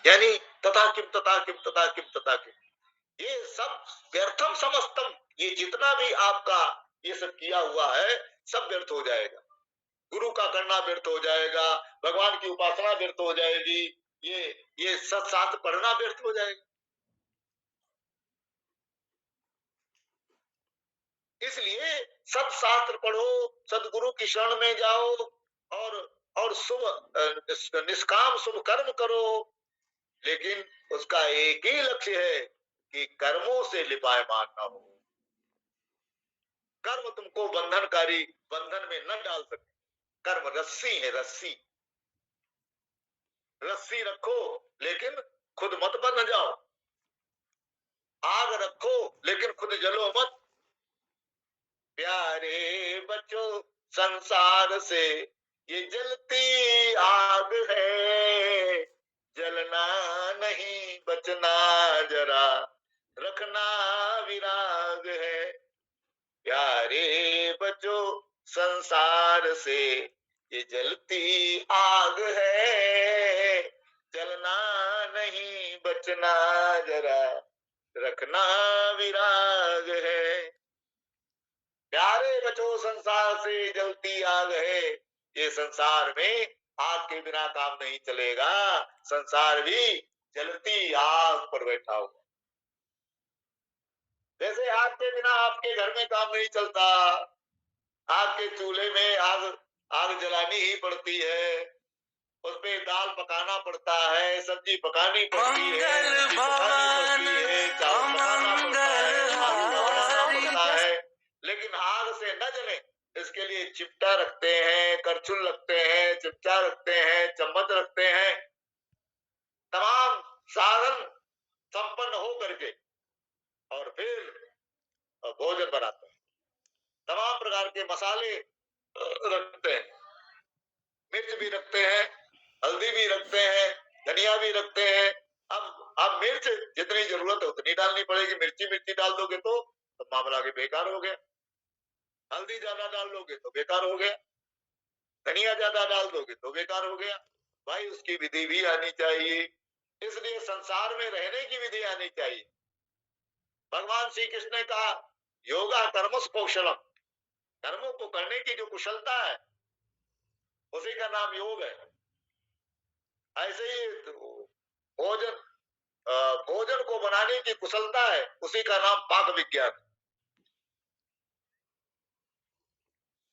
यानी तथा किम तथा किम तथा किम तथा किम, ये सब व्यर्थम समस्तम, ये जितना भी आपका ये सब किया हुआ है सब व्यर्थ हो जाएगा। गुरु का करना व्यर्थ हो जाएगा, भगवान की उपासना व्यर्थ हो जाएगी, ये सत्शास्त्र पढ़ना व्यर्थ हो जाएगा। इसलिए सत्शास्त्र पढ़ो, सदगुरु की शरण में जाओ, और शुभ निष्काम शुभ कर्म करो, लेकिन उसका एक ही लक्ष्य है कि कर्मों से लिपायमान ना हो। कर्म तुमको बंधनकारी, बंधन में न डाल सके। कर्म रस्सी है, रस्सी, रस्सी रखो लेकिन खुद मत बंध जाओ, आग रखो लेकिन खुद जलो मत। प्यारे बच्चों, संसार से ये जलती आग है, जलना नहीं बचना जरा, रखना विराग है। प्यारे बच्चों, संसार से ये जलती आग है, जलना नहीं बचना जरा, रखना विराग है। प्यारे बच्चों, संसार से जलती आग है, ये संसार में आग के बिना काम नहीं चलेगा, संसार भी जलती आग पर बैठा हुआ। जैसे आग के बिना आपके घर में काम नहीं चलता, आपके चूल्हे में आग जलानी ही पड़ती है, उसपे दाल पकाना पड़ता है, सब्जी पकानी पड़ती है, चावल पकाना पड़ता है, पानी बनाना पड़ता है, लेकिन आग से न जले इसके लिए चिमटा रखते हैं, करछुल रखते हैं, चिमटा रखते हैं, चम्मच रखते हैं, तमाम साधन संपन्न हो करके और फिर भोजन बनाते हैं। तमाम प्रकार के मसाले रखते हैं, मिर्च भी रखते हैं, हल्दी भी रखते हैं, धनिया भी रखते हैं। अब मिर्च जितनी जरूरत है उतनी डालनी पड़ेगी, मिर्ची डाल दोगे तो मामला के बेकार हो गया, हल्दी ज्यादा डाल लोगे तो बेकार हो गया, धनिया ज्यादा डाल दोगे तो बेकार हो गया। भाई उसकी विधि भी आनी चाहिए, इसलिए संसार में रहने की विधि आनी चाहिए। भगवान श्री कृष्ण ने कहा योगा कर्मस कौशलम, कर्मों को करने की जो कुशलता है उसी का नाम योग है। ऐसे ही भोजन को बनाने की कुशलता है, उसी का नाम पाक विज्ञान,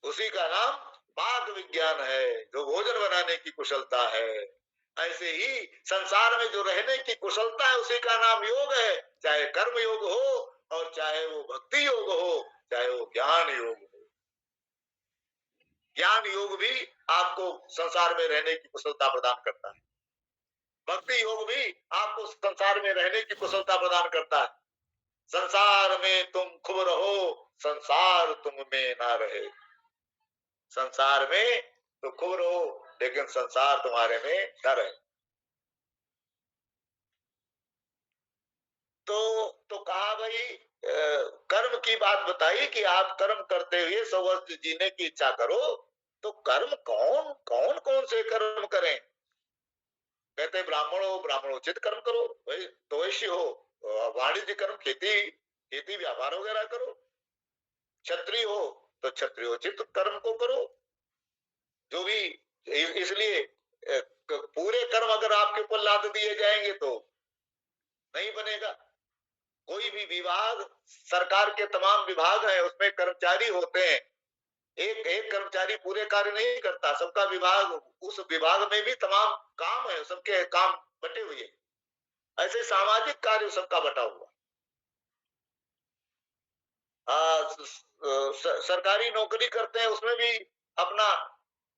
उसी का नाम पाक विज्ञान है, जो भोजन बनाने की कुशलता है। ऐसे ही संसार में जो रहने की कुशलता है उसी का नाम योग है, चाहे कर्म योग हो और चाहे वो भक्ति योग हो, चाहे वो ज्ञान योग हो। ज्ञान योग भी आपको संसार में रहने की कुशलता प्रदान करता है, भक्ति योग भी आपको संसार में रहने की कुशलता प्रदान करता है। संसार में तुम खूब रहो, संसार तुम में ना रहे। संसार में तो खूब रहो लेकिन संसार तुम्हारे में न रहे। तो कहा भाई कर्म की बात बताई कि आप कर्म करते हुए 100 वर्ष जीने की इच्छा करो, तो कर्म कौन से कर्म करें? कहते ब्राह्मणोचित कर्म करो, भाई तो वैश्य हो वाणिज्य कर्म, खेती व्यापार वगैरह करो। क्षत्रिय हो तो क्षत्रियोचित कर्म को करो, जो भी। इसलिए पूरे कर्म अगर आपके ऊपर लाद दिए जाएंगे तो नहीं बनेगा। कोई भी विभाग, सरकार के तमाम विभाग हैं उसमें कर्मचारी होते हैं, एक कर्मचारी पूरे कार्य नहीं करता, सबका विभाग, उस विभाग में भी तमाम काम है, सबके काम बटे हुए। ऐसे सामाजिक कार्य सबका बटा हुआ। सरकारी नौकरी करते हैं उसमें भी अपना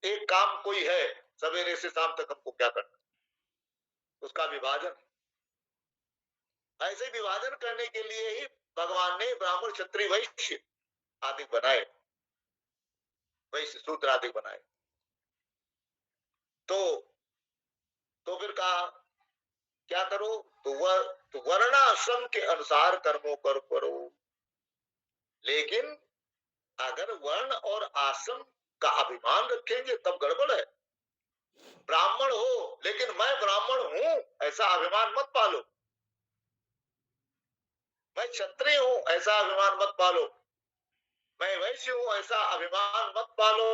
एक काम कोई है, सवेरे से शाम तक हमको क्या करना, उसका विभाजन। ऐसे विभाजन करने के लिए ही भगवान ने ब्राह्मण क्षत्रिय वैश्य आदि बनाए, वैश्य शूद्र आदि बनाए। तो फिर कहा क्या करो, तो वर्णाश्रम के अनुसार कर्मों कर करो। लेकिन अगर वर्ण और आश्रम का अभिमान रखेंगे तब गड़बड़ है। ब्राह्मण हो लेकिन मैं ब्राह्मण हूं ऐसा अभिमान मत पालो। मैं क्षत्रिय हूं ऐसा अभिमान मत पालो। मैं वैश्य हूं ऐसा अभिमान मत पालो।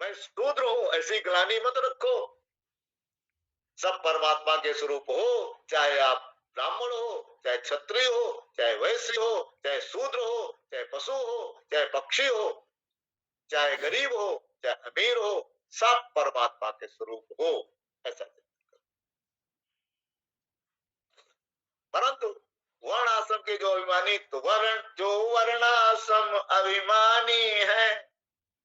मैं शूद्र हूं ऐसी ग्लानि मत रखो। सब परमात्मा के स्वरूप हो, चाहे आप ब्राह्मण हो, चाहे क्षत्रिय हो, चाहे वैश्य हो, चाहे शूद्र हो, चाहे पशु हो, चाहे पक्षी हो, चाहे गरीब हो, चाहे अमीर हो, सब परमात्मा के स्वरूप हो ऐसा। परंतु वर्ण आश्रम के जो अभिमानी, तो जो वर्णाश्रम अभिमानी है,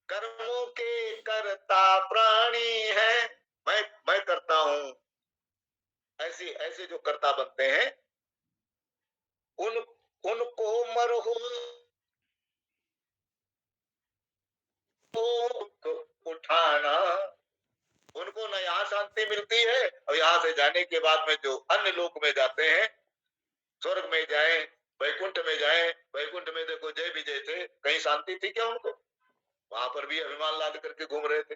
कर्मों के करता प्राणी है। मैं करता हूं, ऐसे ऐसे जो कर्ता बनते हैं, उनको मरहो तो उठाना। उनको न यहाँ शांति मिलती है, और यहाँ से जाने के बाद में जो अन्य लोक में जाते हैं, स्वर्ग में जाए, वैकुंठ में जाए, वैकुंठ में देखो जय विजय थे, कहीं शांति थी क्या उनको? वहां पर भी अभिमान लाद करके घूम रहे थे।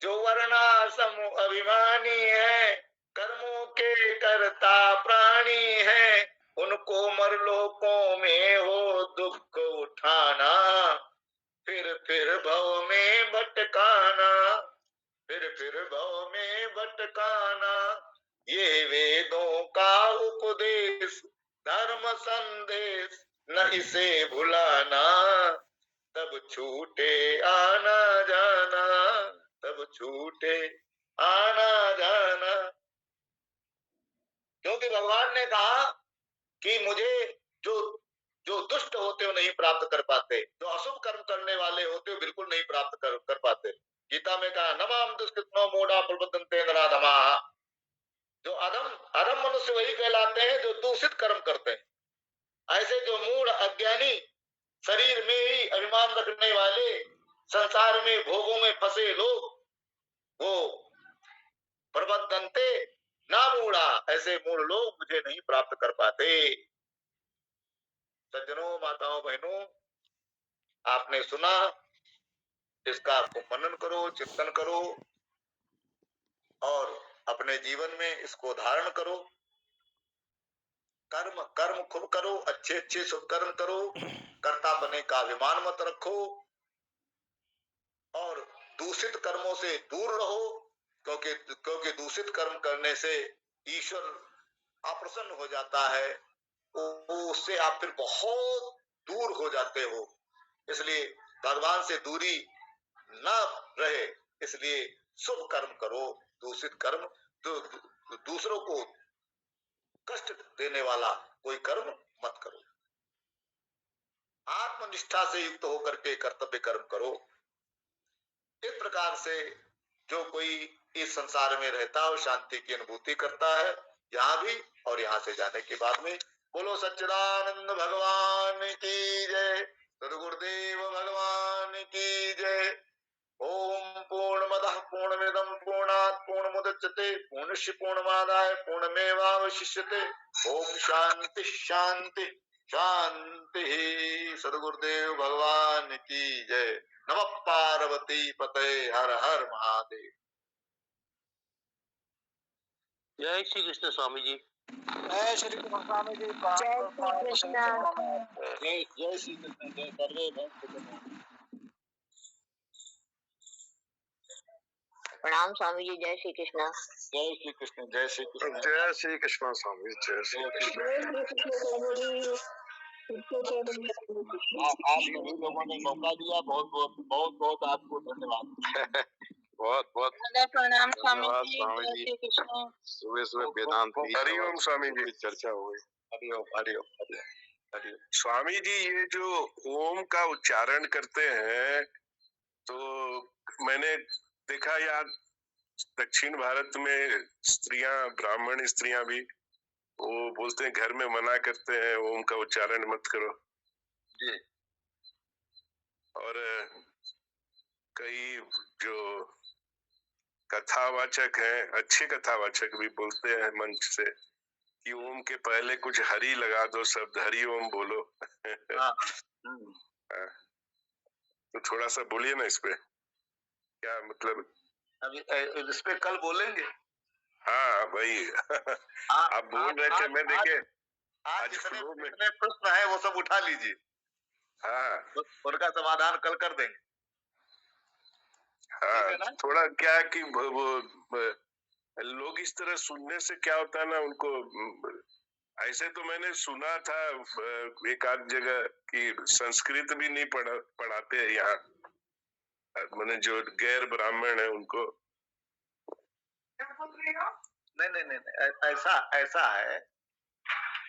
जो वर्णाश्रम अभिमानी है, कर्मों के करता प्राणी है, उनको मरलोकों में हो दुख उठाना, फिर भव में भटकाना, फिर भव में भटकाना। ये वेदों का उपदेश, धर्म संदेश, न इसे भुलाना, तब छूटे आना जाना, तब छूटे आना जाना। क्योंकि भगवान ने कहा कि मुझे जो जो दुष्ट होते हो नहीं प्राप्त कर पाते, जो अशुभ कर्म करने वाले होते हो बिल्कुल नहीं प्राप्त कर पाते। गीता में कहा नमाम दुष्कृत्नो मूढ़ा प्रबुद्धन्ते नराधमाः। जो अधम मनुष्य वही कहलाते हैं जो दूषित कर्म करते हैं। ऐसे जो मूढ़ अज्ञानी, शरीर में ही अभिमान रखने वाले, संसार में भोगों में फंसे लोग, वो प्रबद्धन्ते ना मूढ़ा, ऐसे मूढ़ लोग मुझे नहीं प्राप्त कर पाते। सज्जनों, माताओं, बहनों, आपने सुना, इसका आपको मनन करो, चिंतन करो, और अपने जीवन में इसको धारण करो। कर्म खूब करो, अच्छे अच्छे शुभ कर्म करो, कर्तापने का अभिमान मत रखो, और दूषित कर्मों से दूर रहो। क्योंकि दूषित कर्म करने से ईश्वर अप्रसन्न हो जाता है, उससे आप फिर बहुत दूर हो जाते हो। इसलिए भगवान से दूरी न रहे, इसलिए शुभ कर्म करो। दूषित कर्म, दूसरों को कष्ट देने वाला कोई कर्म मत करो। आत्मनिष्ठा से युक्त होकर के कर्तव्य कर्म करो। इस प्रकार से जो कोई इस संसार में रहता है, शांति की अनुभूति करता है, यहाँ भी और यहाँ से जाने के बाद में। बोलो सच्चिदानंद भगवान की जय, सद्गुरुदेव भगवान की जय। ओम पूर्णमदः पूर्णमिदं पूर्णात् पूर्णमुदच्यते पूर्णस्य पूर्णमादाय पूर्णमेवावशिष्यते। ओम शांति शांति शांति। सद्गुरुदेव भगवान की जय। नमः पार्वती पते, हर हर महादेव। जय श्री कृष्ण स्वामी जी। जय श्री कृष्ण स्वामी जी। जय श्री कृष्ण। जय श्री कृष्ण। जय सर्वे भक्त। प्रणाम स्वामी जी। जय श्री कृष्ण। जय श्री कृष्ण। जय श्री कृष्ण। जय श्री कृष्ण स्वामी। जय श्री कृष्ण। आप सभी लोगों ने मौका दिया, बहुत आपको धन्यवाद। बहुत बहुत प्रणाम स्वामी धन्यवाद जी। स्वामी जय जी। श्री कृष्ण। सुबह सुबह वेदांत हरिओम स्वामी जी चर्चा हो गई। हरिओम हरिओम हरिओम। स्वामी जी, ये जो ओम का उच्चारण करते हैं, तो मैंने देखा यार दक्षिण भारत में स्त्रियां, ब्राह्मण स्त्रियां भी वो बोलते हैं, घर में मना करते हैं ओम का उच्चारण मत करो जी। और कई जो कथावाचक हैं, अच्छे कथावाचक भी बोलते हैं मंच से कि ओम के पहले कुछ हरि लगा दो, शब्द हरि ओम बोलो। तो थोड़ा सा बोलिए ना इस पे, क्या मतलब? अभी इस पे कल बोलेंगे। हाँ भाई आप बोल रहे थे, मैं देखे आज आज जितने फ्लो में। जितने प्रश्न है वो सब उठा लीजिए, हाँ उनका समाधान कल कर देंगे। ठीक है ना? हाँ, थोड़ा क्या है कि लोग इस तरह सुनने से क्या होता है ना, उनको ऐसे तो मैंने सुना था एक आध जगह कि संस्कृत भी नहीं पढ़ाते हैं यहाँ, मैंने जो गैर ब्राह्मण है उनको। नहीं नहीं नहीं नहीं, ऐसा ऐसा है,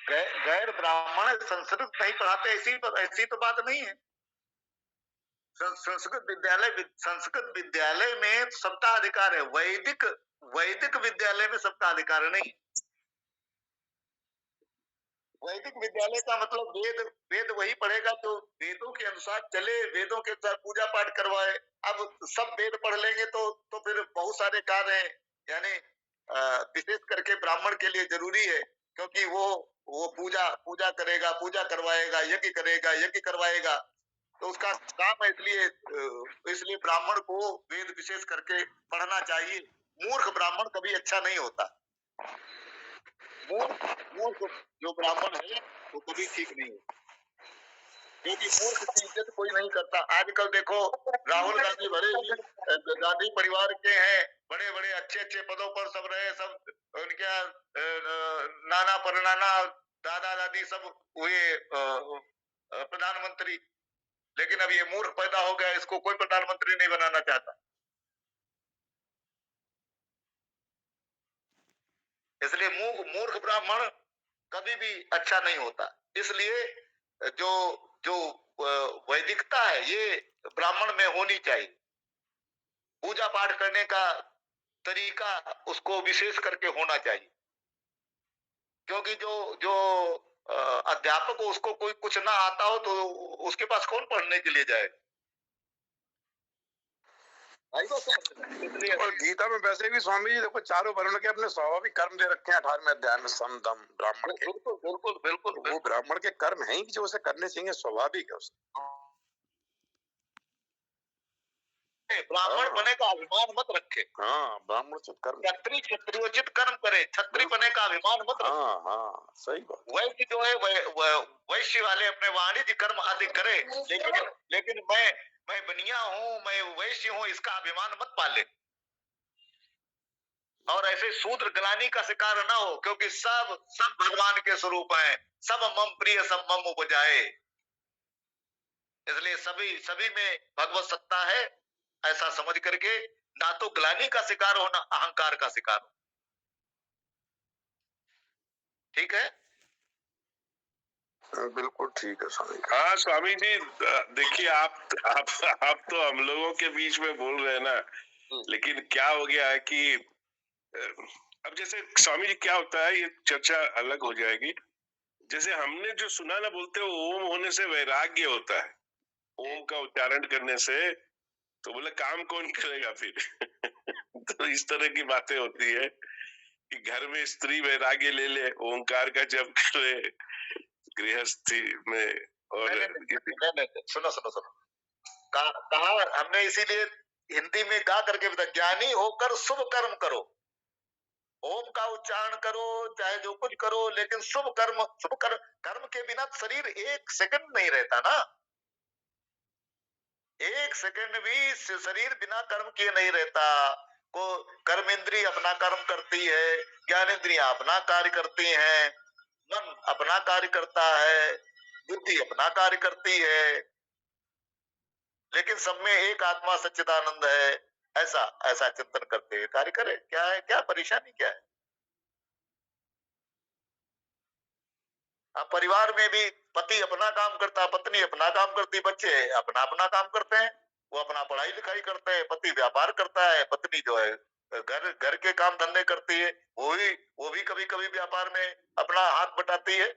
गैर ब्राह्मण संस्कृत नहीं पढ़ाते, ऐसी तो बात नहीं है। संस्कृत विद्यालय में सबका अधिकार है, वैदिक वैदिक विद्यालय में सबका अधिकार नहीं। वैदिक विद्यालय का मतलब वेद वेद वही पढ़ेगा जो वेदों के अनुसार चले, वेदों के अनुसार पूजा पाठ करवाए। अब सब वेद पढ़ लेंगे तो फिर बहुत सारे कार्य हैं, यानी विशेष करके ब्राह्मण के लिए जरूरी है, क्योंकि वो पूजा पूजा करेगा, पूजा करवाएगा, यज्ञ करेगा, यज्ञ करवाएगा, तो उसका काम है। इसलिए ब्राह्मण को वेद विशेष करके पढ़ना चाहिए। मूर्ख ब्राह्मण कभी अच्छा नहीं होता। मूर्ख मूर्ख जो ब्राह्मण है वो कभी ठीक नहीं है, क्योंकि मूर्ख की इज्जत कोई नहीं करता। आजकल देखो, राहुल गांधी भले ही गांधी परिवार के हैं, बड़े बड़े अच्छे अच्छे पदों पर सब रहे, सब उनके नाना परनाना दादा दादी सब हुए प्रधानमंत्री, लेकिन अब ये मूर्ख पैदा हो गया, इसको कोई प्रधानमंत्री नहीं बनाना चाहता। इसलिए मूर्ख ब्राह्मण कभी भी अच्छा नहीं होता। इसलिए जो जो वैदिकता है ये ब्राह्मण में होनी चाहिए। पूजा पाठ करने का तरीका उसको विशेष करके होना चाहिए, क्योंकि जो जो अध्यापक हो उसको कोई कुछ ना आता हो तो उसके पास कौन पढ़ने के लिए जाए। इसलिए और गीता में वैसे भी स्वामी जी देखो, चारों वर्ण के अपने स्वाभाविक कर्म दे रखे हैं 18वें अध्याय में, सम दम ब्राह्मण के। बिल्कुल बिल्कुल बिल्कुल वो ब्राह्मण के कर्म हैं कि जो उसे करने चाहिए, स्वाभाविक है उसका। ब्राह्मण बने का अभिमान मत रखे। हाँ, ब्राह्मणोचित कर्म। क्षत्रिय क्षत्रियोचित कर्म करे, क्षत्रिय बने का अभिमान मत रखे। हाँ हाँ, सही बात। वैश्य जो है वैश्य वाले अपने वाणिज्य कर्म आदि करे, लेकिन मैं बनिया हूँ, मैं वैश्य हूँ, इसका अभिमान मत पाले। और ऐसे शूद्र ग्लानि का शिकार ना हो, क्योंकि सब भगवान के स्वरूप हैं। सब मम प्रिय सब मम उपजाए, इसलिए सभी में भगवत सत्ता है, ऐसा समझ करके ना तो ग्लानि का शिकार हो ना अहंकार का शिकार हो। ठीक है, बिल्कुल ठीक है स्वामी। हाँ स्वामी जी, देखिए आप तो हम लोगों के बीच में बोल रहे हैं ना, लेकिन क्या हो गया है कि अब जैसे स्वामी जी क्या होता है, ये चर्चा अलग हो जाएगी। जैसे हमने जो सुना ना, बोलते हो ओम होने से वैराग्य होता है, ओम का उच्चारण करने से, तो बोले काम कौन करेगा फिर तो इस तरह की बातें होती है कि घर में स्त्री वैराग्य ले ले, ओंकार का जप करे गृहस्थी में। और नहीं, सुनो कहा हमने, इसीलिए हिंदी में गा करके बता, ज्ञानी होकर शुभ कर्म करो। ओम का उच्चारण करो, चाहे जो कुछ करो, लेकिन शुभ कर्म के बिना शरीर एक सेकंड नहीं रहता ना। एक सेकंड भी शरीर बिना कर्म किए नहीं रहता। को कर्म इंद्रिय अपना कर्म करती है, ज्ञान इंद्रियां अपना कार्य करती हैं, मन अपना कार्य करता है, बुद्धि अपना कार्य करती है, लेकिन सब में एक आत्मा सच्चिदानंद है। ऐसा ऐसा चिंतन करते हुए कार्य करे। क्या है, क्या परेशानी क्या है? अब परिवार में भी पति अपना काम करता, पत्नी अपना काम करती, बच्चे अपना अपना काम करते हैं। वो अपना पढ़ाई लिखाई करते हैं, पति व्यापार करता है, पत्नी जो है घर के काम धंधे करती है, वो भी कभी कभी व्यापार में अपना हाथ बटाती है।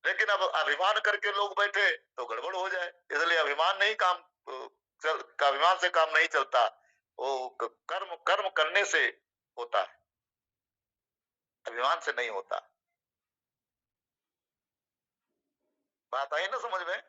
लेकिन अब अभिमान करके लोग बैठे तो गड़बड़ हो जाए। इसलिए अभिमान से काम नहीं चलता। वो कर्म करने से होता है, अभिमान से नहीं होता। बात आई ना समझ में?